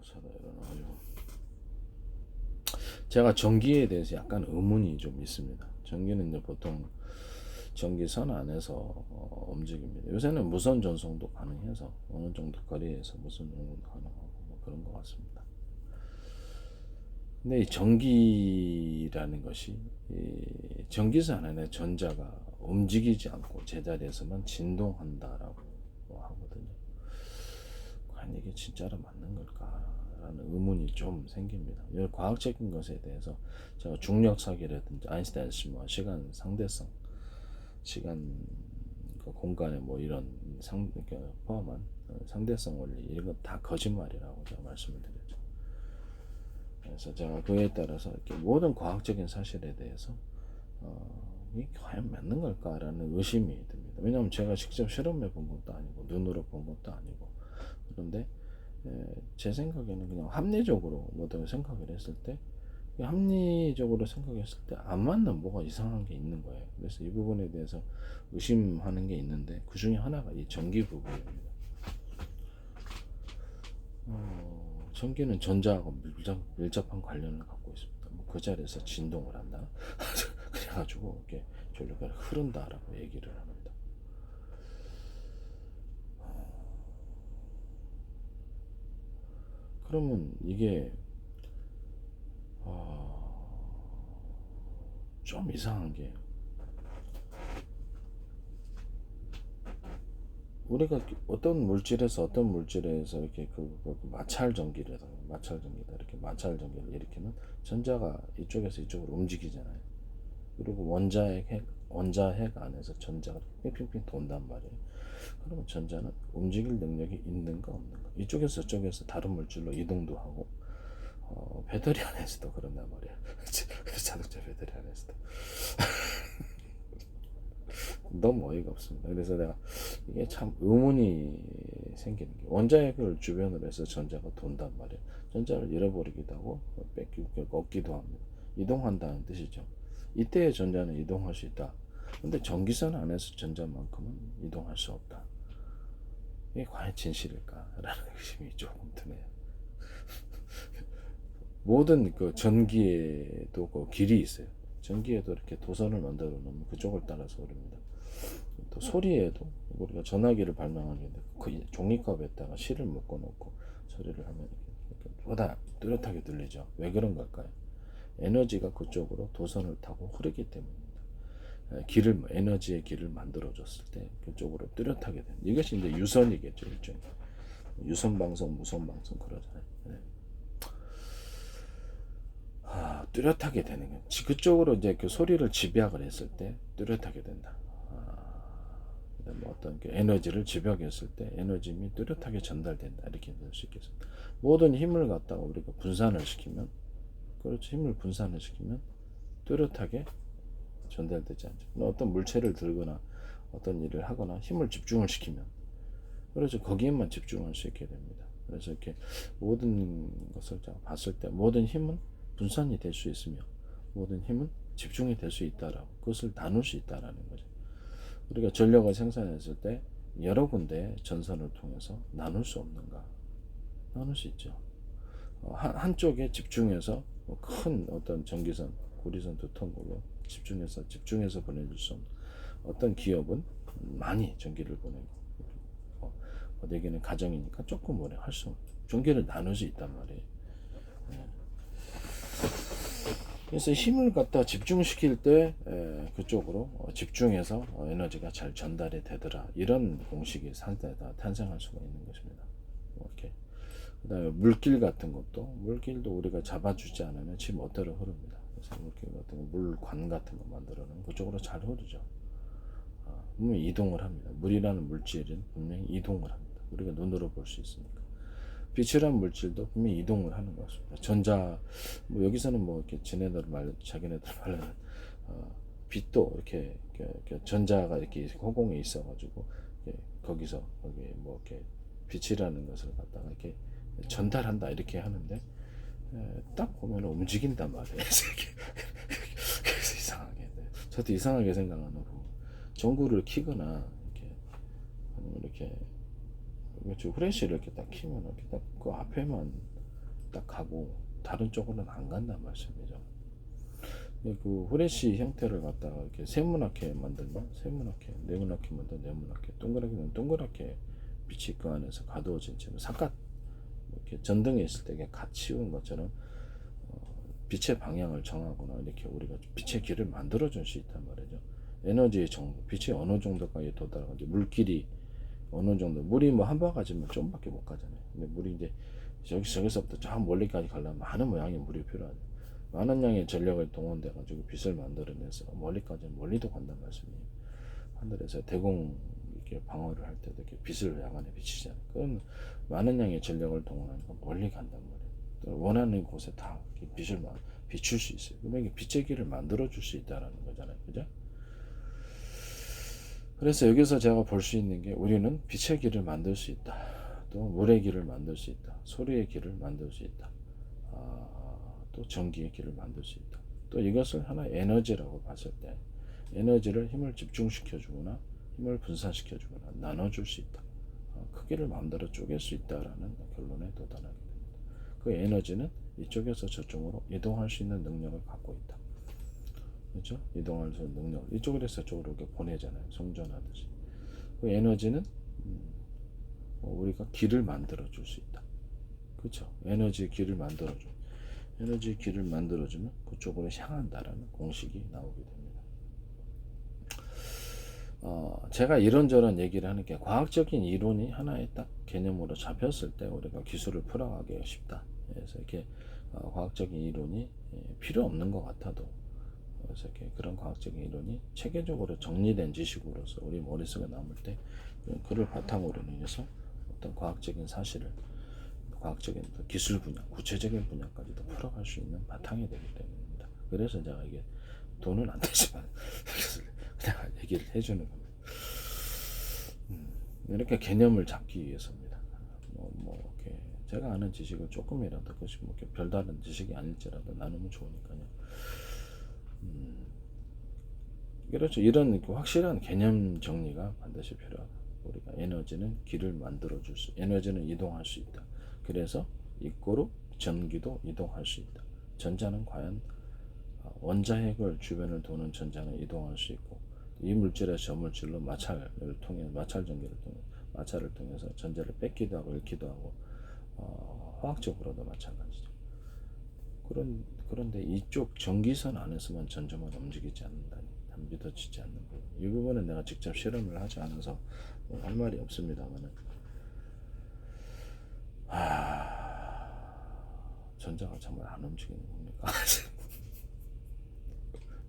자다 일어나가지고 제가 전기에 대해서 약간 의문이 좀 있습니다. 전기는 이제 보통 전기선 안에서 움직입니다. 요새는 무선 전송도 가능해서 어느 정도 거리에서 무선 전송도 가능하고 뭐 그런 것 같습니다. 근데 이 전기라는 것이 이 전기선 안에 전자가 움직이지 않고 제자리에서만 진동한다라고 하거든요. 과연 이게 진짜로 맞는 걸까라는 의문이 좀 생깁니다. 이 과학적인 것에 대해서 제가 중력사기라든지 아인슈타인 뭐 시간 상대성, 시간 그 공간의 뭐 이런 그러니까 포함한 상대성 원리 이런 건 다 거짓말이라고 제가 말씀을 드렸죠. 그래서 제가 그에 따라서 이렇게 모든 과학적인 사실에 대해서 이게 과연 맞는 걸까라는 의심이 듭니다. 왜냐하면 제가 직접 실험해 본 것도 아니고 눈으로 본 것도 아니고 그런데 제 생각에는 그냥 합리적으로 뭐든 생각을 했을 때 합리적으로 생각했을 때 안 맞는 뭐가 이상한 게 있는 거예요. 그래서 이 부분에 대해서 의심하는 게 있는데 그 중에 하나가 이 전기 부분입니다. 전기는 전자하고 밀접한 관련을 갖고 있습니다. 뭐그 자리에서 진동을 한다. 그래가지고 이렇게 전류가 흐른다라고 얘기를 합니다. 그러면 이게 좀 이상한 게 우리가 어떤 물질에서 이렇게 그 마찰 전기를 이렇게 마찰 전기를 일으키면 전자가 이쪽에서 이쪽으로 움직이잖아요. 그리고 원자핵 안에서 전자가 핑핑핑 돈단 말이에요. 그러면 전자는 움직일 능력이 있는가 없는가? 이쪽에서 저쪽에서 다른 물질로 이동도 하고 배터리 안에서도 그런단 말이에요. 자동차 배터리 안에서도 너무 어이가 없습니다. 그래서 내가 이게 참 의문이 생기는 게 원자핵을 주변으로 해서 전자가 돈단 말이에요. 전자를 잃어버리기도 하고 얻기도 합니다. 이동한다는 뜻이죠. 이때의 전자는 이동할 수 있다. 근데 전기선 안에서 전자만큼은 이동할 수 없다. 이게 과연 진실일까라는 의심이 조금 드네요. 모든 그 전기에도 그 길이 있어요. 전기에도 이렇게 도선을 만들어 놓으면 그쪽을 따라서 흐릅니다. 또 소리에도 우리가 전화기를 발명하는데 그 종이컵에다가 실을 묶어 놓고 소리를 하면 이렇게 보다 뚜렷하게 들리죠. 왜 그런 걸까요? 에너지가 그쪽으로 도선을 타고 흐르기 때문입니다. 에너지의 길을 만들어 줬을 때 그쪽으로 뚜렷하게 되는 이것이 이제 유선이겠죠. 일종의 유선 방송, 무선 방송 그러잖아요. 네. 뚜렷하게 되는 거예요. 그쪽으로 이제 그 소리를 집약을 했을 때 뚜렷하게 된다. 뭐 어떤 그 에너지를 집약했을 때 에너지이 뚜렷하게 전달된다. 이렇게 볼 수 있겠습니다. 모든 힘을 갖다가 우리가 분산을 시키면, 그렇죠. 힘을 분산을 시키면 뚜렷하게 전달되지 않죠. 어떤 물체를 들거나 어떤 일을 하거나 힘을 집중을 시키면, 그렇죠. 거기에만 집중할 수 있게 됩니다. 그래서 이렇게 모든 것을 봤을 때 모든 힘은 분산이 될 수 있으며 모든 힘은 집중이 될 수 있다라고 그것을 나눌 수 있다라는 거죠. 우리가 전력을 생산했을 때 여러 군데 전선을 통해서 나눌 수 없는가? 나눌 수 있죠. 한쪽에 집중해서 큰 어떤 전기선, 고리선 두 통으로 집중해서 보내줄 수 없는 어떤 기업은 많이 전기를 보내고 어디에는 가정이니까 조금 할 수 없는 전기를 나눌 수 있단 말이에요. 그래서 힘을 갖다 집중시킬 때 그쪽으로 집중해서 에너지가 잘 전달이 되더라. 이런 공식이 탄생할 수가 있는 것입니다. 이렇게. 그다음에 물길 같은 것도 물길도 우리가 잡아주지 않으면 지멋대로 흐릅니다. 그래서 물길 같은 거, 물관 같은 거 만들어 놓으면 그쪽으로 잘 흐르죠. 분명히 이동을 합니다. 물이라는 물질은 분명히 이동을 합니다. 우리가 눈으로 볼 수 있으니까. 빛이란 물질도 분명히 이동을 하는 것입니다. 뭐 여기서는 뭐 이렇게 자기네들 말하는 빛도 이렇게 전자가 이렇게 허공에 있어가지고 거기서 거기 뭐 이렇게 빛이라는 것을 갖다가 이렇게 전달한다 이렇게 하는데 딱 보면 움직인단 말이에요. 그래서 이상하게 저도 이상하게 생각하는 부분. 전구를 키거나 이렇게 그렇죠. 후레쉬를 이렇게 딱 키면 이렇게 딱 그 앞에만 딱 가고 다른 쪽으로는 안 간단 말씀이죠. 그 후레쉬 형태를 갖다가 이렇게 세모나게 만들면 세모나게, 네모나게 만들면 네모나게, 동그랗게는 동그랗게 빛이 그 안에서 가두어진 채로 삿갓 이렇게 전등에 있을 때 갓 치운 것처럼 빛의 방향을 정하거나 이렇게 우리가 빛의 길을 만들어 줄 수 있단 말이죠. 에너지의 정도, 빛이 어느 정도까지 도달하는지, 물길이 어느 정도, 물이 뭐 한 바가지면 좀밖에 못 가잖아요. 근데 물이 이제 저기서부터 저 멀리까지 가려면 많은 모양의 물이 필요하죠. 많은 양의 전력을 동원돼 가지고 빛을 만들어내서 멀리도 간단 말씀이에요. 하늘에서 대공 이렇게 방어를 할 때도 이렇게 빛을 야간에 비치잖아요. 그건 많은 양의 전력을 동원하니까 멀리 간단 말이에요. 원하는 곳에 다 빛을 비출 수 있어요. 그러면 이게 빛의 길을 만들어 줄 수 있다라는 거잖아요. 그죠? 그래서 여기서 제가 볼 수 있는 게 우리는 빛의 길을 만들 수 있다. 또 물의 길을 만들 수 있다. 소리의 길을 만들 수 있다. 또 전기의 길을 만들 수 있다. 또 이것을 하나의 에너지라고 봤을 때 에너지를 힘을 집중시켜 주거나 힘을 분산시켜 주거나 나눠줄 수 있다. 크기를 마음대로 쪼갤 수 있다라는 결론에 도달하게 됩니다. 그 에너지는 이쪽에서 저쪽으로 이동할 수 있는 능력을 갖고 있다. 그렇죠? 이동할 수 있는 능력. 이쪽에서 저쪽으로 이렇게 보내잖아요. 송전하듯이. 그 에너지는 우리가 길을 만들어 줄 수 있다. 그렇죠? 에너지의 길을 만들어 줘. 에너지의 길을 만들어 주면 그쪽으로 향한다라는 공식이 나오게 됩니다. 제가 이런저런 얘기를 하는 게 과학적인 이론이 하나의 딱 개념으로 잡혔을 때 우리가 기술을 풀어가기 쉽다. 그래서 이렇게 과학적인 이론이 필요 없는 것 같아도 그래서 이렇게 그런 과학적인 이론이 체계적으로 정리된 지식으로서 우리 머릿속에 남을 때 그를 바탕으로 인해서 어떤 과학적인 사실을 과학적인 기술 분야, 구체적인 분야까지도 풀어갈 수 있는 바탕이 되기 때문입니다. 그래서 제가 이게 돈은 안 되지만 그냥 얘기를 해주는 겁니다. 이렇게 개념을 잡기 위해서입니다. 이렇게 제가 아는 지식을 조금이라도 그것이 뭐 이렇게 별다른 지식이 아닐지라도 나누면 좋으니까요. 그렇죠. 이런 확실한 개념 정리가 반드시 필요하다. 우리가 에너지는 길을 만들어 줄 수, 에너지는 이동할 수 있다. 그래서 이꼬로 전기도 이동할 수 있다. 전자는 과연 원자핵을 주변을 도는 전자는 이동할 수 있고 이 물질에서 저 물질로 마찰을 통해 마찰 전기를 통해 마찰을 통해서 전자를 뺏기도 하고 잃기도 하고 화학적으로도 마찬가지죠. 그런데 이쪽 전기선 안에서만 전자만 움직이지 않는다니 믿어지지 않는 부분. 이 부분은 내가 직접 실험을 하지 않아서 할 말이 없습니다만은 전자가 정말 안 움직이는 겁니까?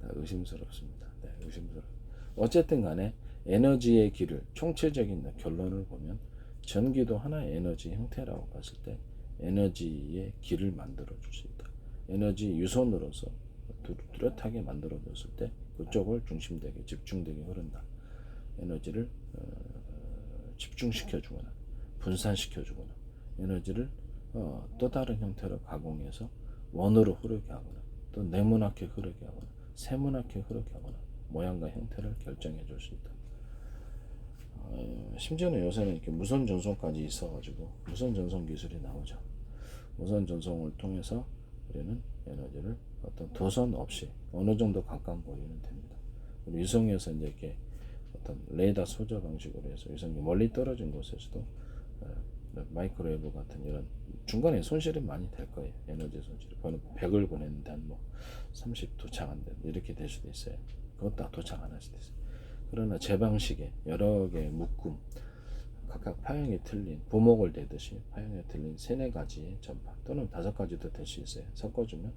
의심스럽습니다. 네, 의심스럽습니다. 어쨌든 간에 에너지의 길을 총체적인 결론을 보면 전기도 하나의 에너지 형태라고 봤을 때 에너지의 길을 만들어 줄 수 있다. 에너지 유선으로서 뚜렷하게 만들어 줬을 때 그쪽을 중심되게 집중되게 흐른다. 에너지를 집중시켜 주거나 분산시켜 주거나 에너지를 또 다른 형태로 가공해서 원으로 흐르게 하거나 또 네모나게 흐르게 하거나 세모나게 흐르게 하거나 모양과 형태를 결정해 줄 수 있다. 심지어는 요새는 이렇게 무선 전송까지 있어가지고 무선 전송 기술이 나오죠. 무선 전송을 통해서 우리는 에너지를 어떤 도선 없이 어느 정도 가까운 거리는 됩니다. 우리 위성에서 이제 이렇게 어떤 레이더 소저 방식으로 해서 위성이 멀리 떨어진 곳에서도 마이크로웨이브 같은 이런 중간에 손실이 많이 될 거예요. 에너지 손실이. 100을 보냈는데 한 30 도착 안 돼. 이렇게 될 수도 있어요. 그것도 도착 안 할 수도 있어요. 그러나 제 방식에 여러 개의 묶음, 각각 파형이 틀린 부목을 대듯이 파형이 틀린 3-4가지의 전파 또는 5가지도 될 수 있어요. 섞어주면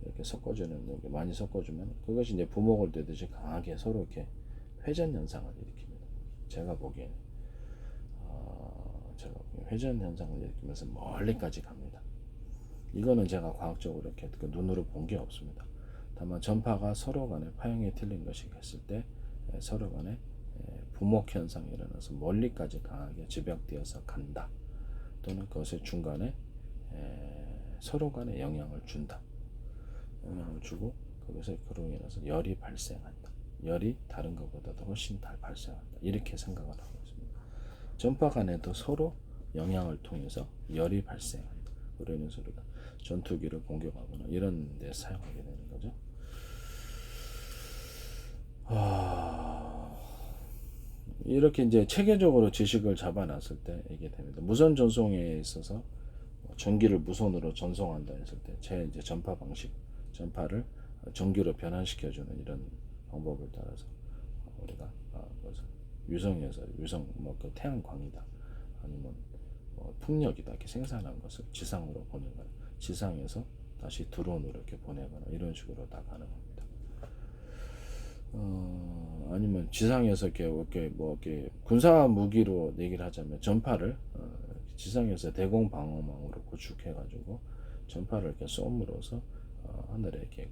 이렇게 섞어주는 이렇게 많이 섞어주면 그것이 이제 부목을 대듯이 강하게 서로 이렇게 회전 현상을 일으킵니다. 제가 보기에는 회전 현상을 일으키면서 멀리까지 갑니다. 이거는 제가 과학적으로 이렇게 눈으로 본 게 없습니다. 다만 전파가 서로 간에 파형이 틀린 것이 있을 때 서로 간에 부목 현상이 일어나서 멀리까지 강하게 집약되어서 간다. 또는 그것의 중간에 서로 간에 영향을 준다. 영향을 주고 그것에 그로 인해서 열이 발생한다. 열이 다른 것보다도 훨씬 잘 발생한다. 이렇게 생각을 하고 있습니다. 전파 간에도 서로 영향을 통해서 열이 발생한다. 그로 인해서 우리가 전투기를 공격하거나 이런 데 사용하게 되는 거죠. 이렇게 이제 체계적으로 지식을 잡아놨을 때 이게 됩니다. 무선 전송에 있어서 전기를 무선으로 전송한다 했을 때 제 이제 전파 방식, 전파를 전기로 변환시켜주는 이런 방법을 따라서 우리가 위성에서 위성 그 태양광이다 아니면 풍력이다 이렇게 생산한 것을 지상으로 보내거나 지상에서 다시 드론으로 이렇게 보내거나 이런 식으로 다 가능합니다. 아니면 지상에서 이렇게 군사 무기로 얘기를 하자면 전파를 지상에서 대공 방어망으로 구축해가지고 전파를 이렇게 쏘므로써 하늘에 이렇게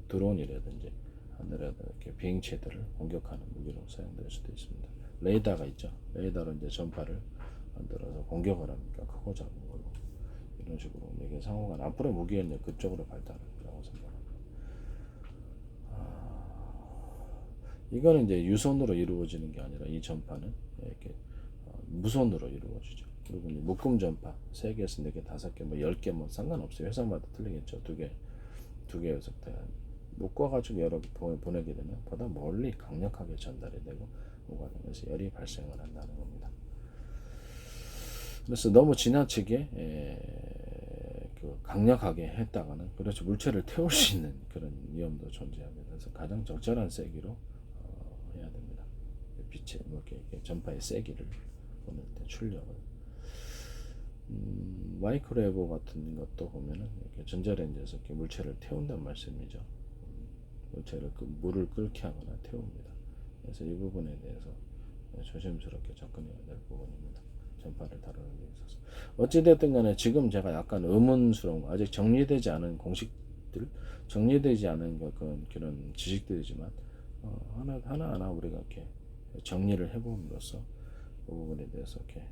드론이라든지 하늘에 이렇게 비행체들을 공격하는 무기로 사용될 수도 있습니다. 레이더가 있죠. 레이더로 이제 전파를 만들어서 공격을 합니까 크고 작은 걸로 이런 식으로 이게 상호간 앞으로 무기는 그쪽으로 발달할 거라고 생각합니다. 이거는 이제 유선으로 이루어지는 게 아니라 이 전파는 이렇게 무선으로 이루어지죠. 그리고 이제 묶음 전파 3개에서 4개, 5개, 뭐 10개 뭐 상관없어요. 회사마다 틀리겠죠. 2개, 6개 묶어가지고 여러 개 보내게 되면 보다 멀리 강력하게 전달이 되고 오가면서 열이 발생을 한다는 겁니다. 그래서 너무 지나치게 강력하게 했다가는 그렇죠 물체를 태울 수 있는 그런 위험도 존재합니다. 그래서 가장 적절한 세기로 해야 됩니다. 빛의 이렇게 전파의 세기를 보낼 때 출력을 마이크로웨브 같은 것도 보면은 이렇게 전자레인지에서 이렇게 물체를 태운단 말씀이죠. 물체를 물을 끓게 하거나 태웁니다. 그래서 이 부분에 대해서 조심스럽게 접근해야 될 부분입니다. 전파를 다루는 데 있어서 어찌됐든 간에 지금 제가 약간 의문스러운 아직 정리되지 않은 공식들 정리되지 않은 그런 지식들이지만 하나하나 우리가 이렇게 정리를 해봄으로써 그 부분에 대해서 이렇게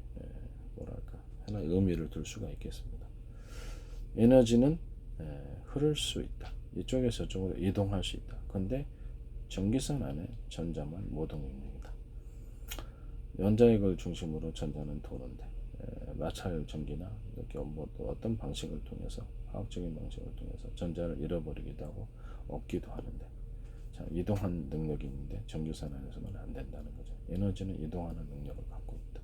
뭐랄까 하나의 의미를 둘 수가 있겠습니다. 에너지는 흐를 수 있다. 이쪽에서 저쪽으로 이동할 수 있다. 근데 전기선 안에 전자만 모동입니다. 연자액을 중심으로 전자는 도는데 마찰 전기나 이렇게 어떤 방식을 통해서 화학적인 방식을 통해서 전자를 잃어버리기도 하고 얻기도 하는데 자, 이동한 능력이 있는데 전기선 안에서는 안 된다는 거죠. 에너지는 이동하는 능력을 갖고 있다.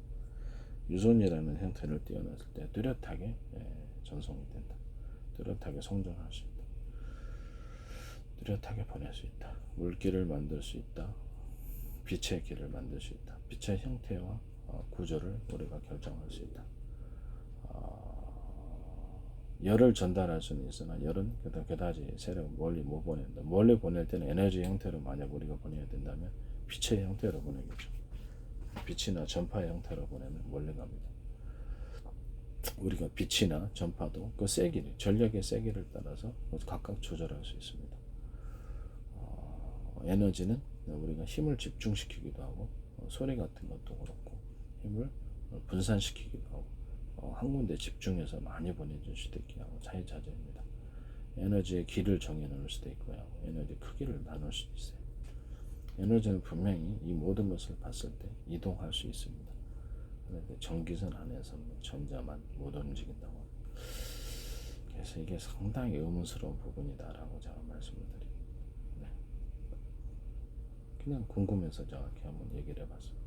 유선이라는 형태를 띄어놨을 때 뚜렷하게 전송이 된다. 뚜렷하게 송전할 수 있다. 뚜렷하게 보낼 수 있다. 물길을 만들 수 있다. 빛의 길을 만들 수 있다. 빛의 형태와 구조를 우리가 결정할 수 있다. 열을 전달할 수는 있으나 열은 그다지 세력 멀리 못 보낸다. 멀리 보낼 때는 에너지 형태로 만약 우리가 보내야 된다면 빛의 형태로 보내겠죠. 빛이나 전파의 형태로 보내면 멀리 갑니다. 우리가 빛이나 전파도 그 세기를 전력의 세기를 따라서 각각 조절할 수 있습니다. 에너지는 우리가 힘을 집중시키기도 하고 소리 같은 것도 그렇고 힘을 분산시키기도 하고 한 군데 집중해서 많이 보내줄 수도 있게 하고 자유자재입니다. 에너지의 길을 정해놓을 수도 있고요. 에너지 크기를 나눌 수도 있어요. 에너지는 분명히 이 모든 것을 봤을 때 이동할 수 있습니다. 그런데 전기선 안에서는 전자만 못 움직인다고 합니다. 그래서 이게 상당히 의문스러운 부분이다라고 제가 말씀을 드립니다. 그냥 궁금해서 정확히 한번 얘기를 해봤습니다.